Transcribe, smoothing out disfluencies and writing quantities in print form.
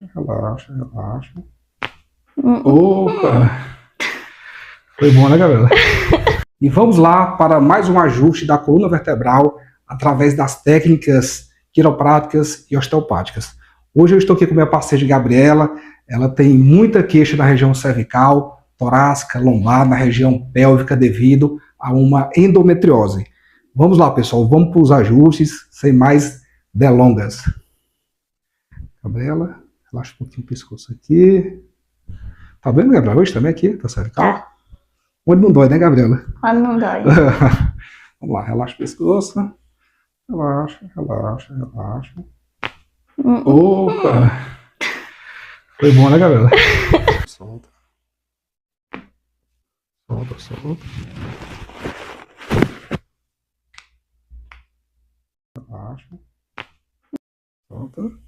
Relaxa, relaxa. Opa! Foi bom, né, Gabriela? E vamos lá para mais um ajuste da coluna vertebral através das técnicas quiropráticas e osteopáticas. Hoje eu estou aqui com minha parceira Gabriela. Ela tem muita queixa na região cervical, torácica, lombar, na região pélvica devido a uma endometriose. Vamos lá, pessoal, vamos para os ajustes sem mais delongas. Gabriela, relaxa um pouquinho o pescoço aqui. Tá vendo, Gabriela? Hoje também aqui, tá cervical? Tá. Onde não dói, né, Gabriela? Quando não dói. Vamos lá, relaxa o pescoço. Relaxa, relaxa, relaxa. Opa! Foi bom, né, Gabriela? Solta. Solta, solta. Relaxa. Solta.